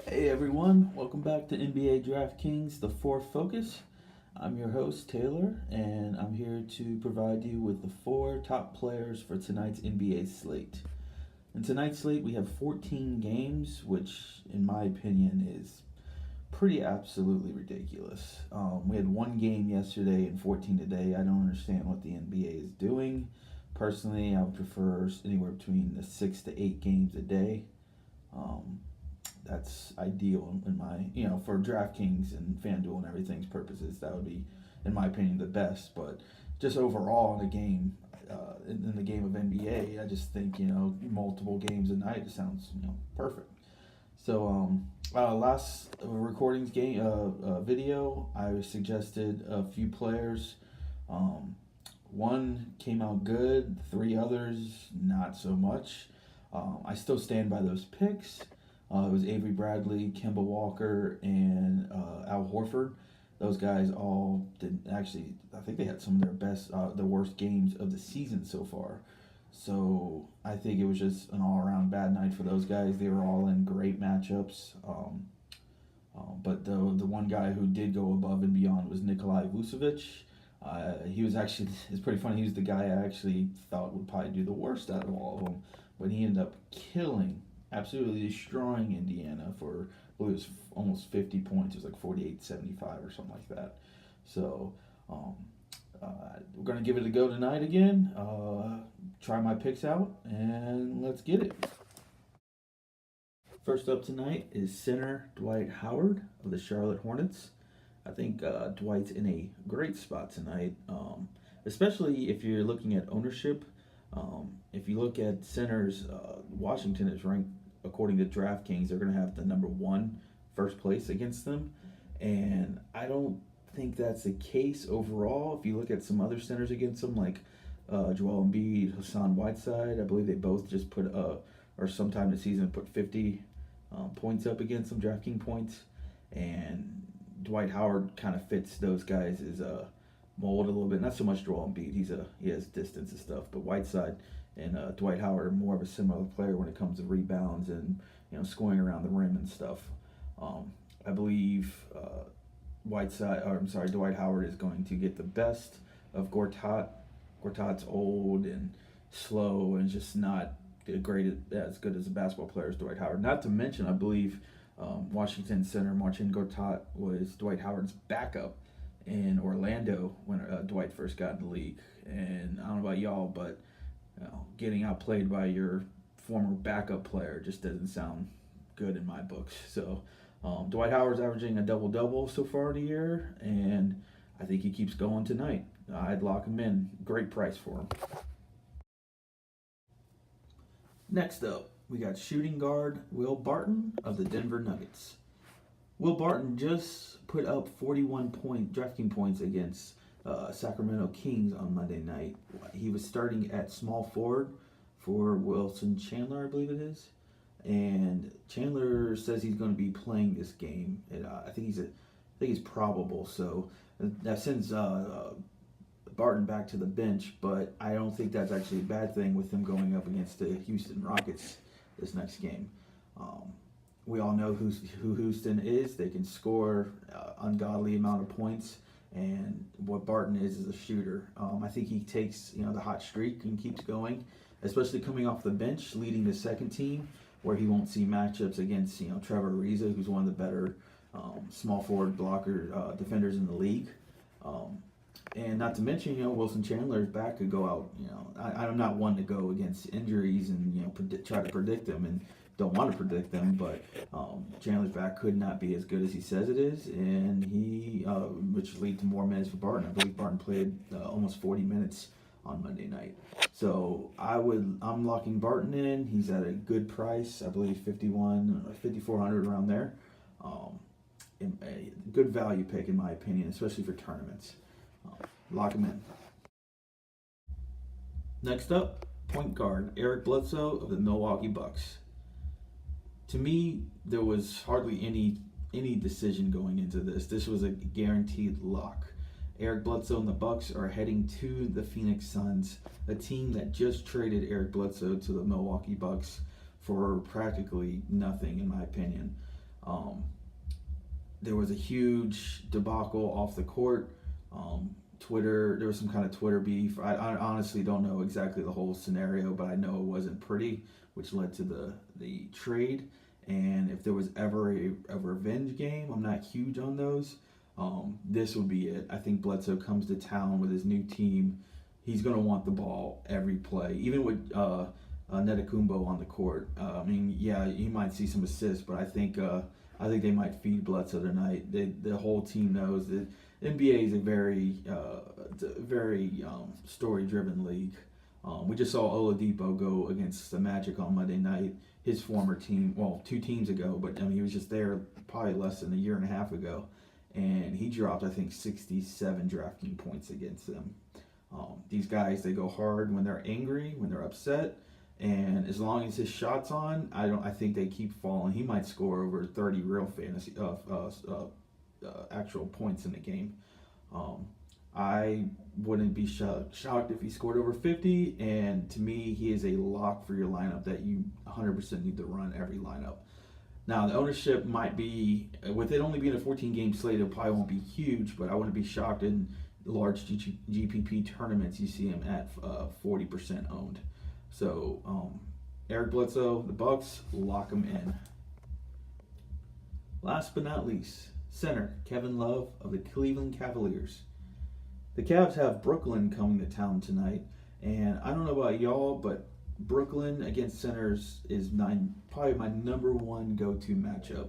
Hey everyone, welcome back to NBA DraftKings, the fourth focus. I'm your host, Taylor, and I'm here to provide you with the four top players for tonight's NBA slate. In tonight's slate, we have 14 games, which, in my opinion, is pretty absolutely ridiculous. We had one game yesterday and 14 today. I don't understand what the NBA is doing. Personally, I would prefer anywhere between the 6 to 8 games a day. Um, that's ideal in my, for DraftKings and FanDuel and everything's purposes. That would be, in my opinion, the best. But just overall in the game, in the game of NBA, I just think multiple games a night just sounds perfect. So last recordings game video, I suggested a few players. One came out good, three others not so much. I still stand by those picks. It was Avery Bradley, Kemba Walker, and Al Horford. Those guys all did actually. I think they had some of their best, the worst games of the season so far. So I think it was just an all-around bad night for those guys. They were all in great matchups. But the one guy who did go above and beyond was Nikolai Vucevic. He was actually, it's pretty funny, he was the guy I actually thought would probably do the worst out of all of them. But he ended up killing, absolutely destroying Indiana for, I believe it was almost 50 points. It was like 48-75 or something like that. So we're going to give it a go tonight again. Try my picks out, and let's get it. First up tonight is center Dwight Howard of the Charlotte Hornets. I think Dwight's in a great spot tonight, especially if you're looking at ownership. If you look at centers, Washington is ranked, according to DraftKings, they're going to have the number one first place against them. And I don't think that's the case overall. If you look at some other centers against them, like Joel Embiid, Hassan Whiteside, I believe they both just put, or sometime this season, put 50 points up against them, DraftKings points. And Dwight Howard kind of fits those guys' mold a little bit. Not so much Joel Embiid. He has distance and stuff, but Whiteside and Dwight Howard are more of a similar player when it comes to rebounds and scoring around the rim and stuff. I believe Dwight Howard is going to get the best of Gortat. Gortat's old and slow and just not as good as a basketball player as Dwight Howard. Not to mention, I believe Washington center Marcin Gortat was Dwight Howard's backup in Orlando when Dwight first got in the league. And I don't know about y'all, but getting outplayed by your former backup player just doesn't sound good in my books. So Dwight Howard's averaging a double-double so far in the year, and I think he keeps going tonight. I'd lock him in. Great price for him. Next up, we got shooting guard Will Barton of the Denver Nuggets. Will Barton just put up 41 DraftKings points against Sacramento Kings on Monday night. He was starting at small forward for Wilson Chandler, I believe it is. And Chandler says he's going to be playing this game. And, I think he's probable. So that sends Barton back to the bench, but I don't think that's actually a bad thing with him going up against the Houston Rockets this next game. We all know who Houston is. They can score ungodly amount of points, and what Barton is a shooter. I think he takes the hot streak and keeps going, especially coming off the bench, leading the second team, where he won't see matchups against Trevor Ariza, who's one of the better small forward blocker defenders in the league. And not to mention, Wilson Chandler's back could go out. I'm not one to go against injuries and try to predict them, and don't want to predict them. But Chandler's back could not be as good as he says it is, and which lead to more minutes for Barton. I believe Barton played almost 40 minutes on Monday night. So I'm locking Barton in. He's at a good price. I believe 5,400 around there. A good value pick in my opinion, especially for tournaments. Lock him in. Next up, point guard Eric Bledsoe of the Milwaukee Bucks. To me, there was hardly any decision going into this. This was a guaranteed lock. Eric Bledsoe and the Bucks are heading to the Phoenix Suns, a team that just traded Eric Bledsoe to the Milwaukee Bucks for practically nothing, in my opinion. There was a huge debacle off the court. Twitter, there was some kind of Twitter beef. I honestly don't know exactly the whole scenario, but I know it wasn't pretty, which led to the trade. And if there was ever a revenge game, I'm not huge on those. This would be it. I think Bledsoe comes to town with his new team. He's going to want the ball every play, even with Netakumbo on the court. I mean, yeah, he might see some assists, but I think they might feed Bledsoe tonight. The whole team knows that NBA is a very story-driven league. We just saw Oladipo go against the Magic on Monday night. His former team, well, 2 teams ago, but I mean, he was just there probably less than a year and a half ago, and he dropped, I think, 67 DraftKings points against them. These guys, they go hard when they're angry, when they're upset, and as long as his shot's on, I think they keep falling. He might score over 30 real fantasy actual points in the game. I wouldn't be shocked if he scored over 50, and to me, he is a lock for your lineup that you 100% need to run every lineup. Now, the ownership might be, with it only being a 14-game slate, it probably won't be huge, but I wouldn't be shocked in large GPP tournaments you see him at 40% owned. So, Eric Bledsoe, the Bucks, lock him in. Last but not least, center Kevin Love of the Cleveland Cavaliers. The Cavs have Brooklyn coming to town tonight, and I don't know about y'all, but Brooklyn against centers is probably my number one go-to matchup.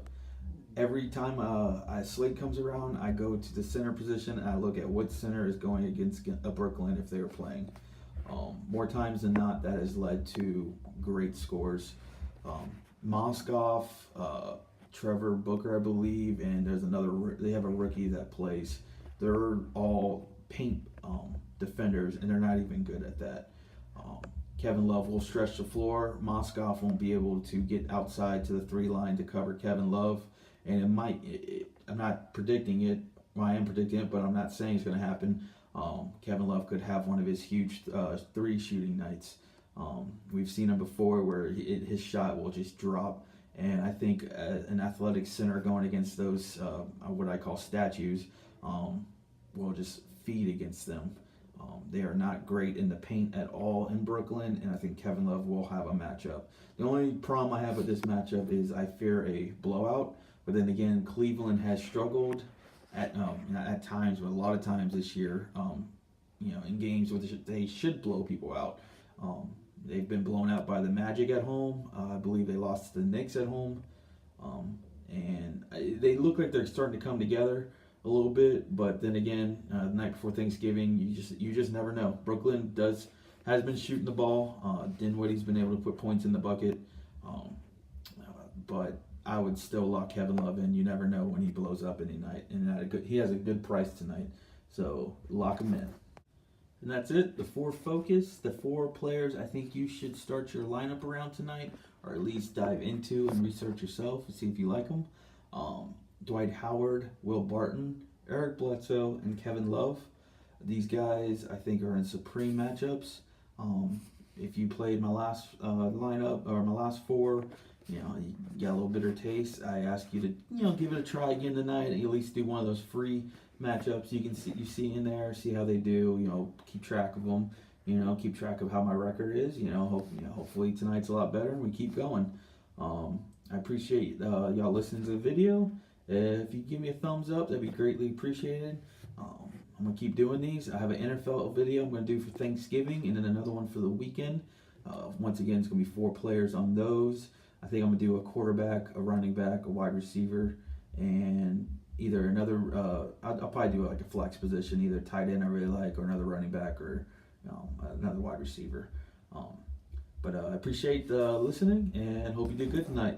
Every time a slate comes around, I go to the center position and I look at what center is going against Brooklyn if they were playing. More times than not, that has led to great scores. Moskoff, Trevor Booker, I believe, and there's they have a rookie that plays. They're all paint defenders, and they're not even good at that. Kevin Love will stretch the floor. Moskoff won't be able to get outside to the 3 line to cover Kevin Love, and I'm not predicting it. Well, I am predicting it, but I'm not saying it's going to happen. Kevin Love could have one of his huge 3 shooting nights. We've seen him before where his shot will just drop, and I think an athletic center going against those what I call statues will just feed against them. They are not great in the paint at all in Brooklyn, and I think Kevin Love will have a matchup. The only problem I have with this matchup is I fear a blowout, but then again, Cleveland has struggled at times, but a lot of times this year, in games where they should blow people out. They've been blown out by the Magic at home. I believe they lost to the Knicks at home, and they look like they're starting to come together a little bit, but then again, the night before Thanksgiving, you just never know. Brooklyn has been shooting the ball. Dinwiddie's been able to put points in the bucket, but I would still lock Kevin Love in. You never know when he blows up any night, and he has a good price tonight, so lock him in. And that's it. The 4 players I think you should start your lineup around tonight, or at least dive into and research yourself and see if you like them. Dwight Howard, Will Barton, Eric Bledsoe, and Kevin Love. These guys, I think, are in supreme matchups. If you played my last lineup, or my last 4, you got a little bitter taste. I ask you to, give it a try again tonight, and at least do one of those free matchups you see in there, see how they do. Keep track of them. Keep track of how my record is. Hopefully tonight's a lot better, and we keep going. I appreciate y'all listening to the video. If you give me a thumbs up, that'd be greatly appreciated. I'm going to keep doing these. I have an NFL video I'm going to do for Thanksgiving, and then another one for the weekend. Once again, it's going to be 4 players on those. I think I'm going to do a quarterback, a running back, a wide receiver, and either another, I'll probably do like a flex position, either tight end I really like, or another running back, or another wide receiver. But I appreciate listening, and hope you did good tonight.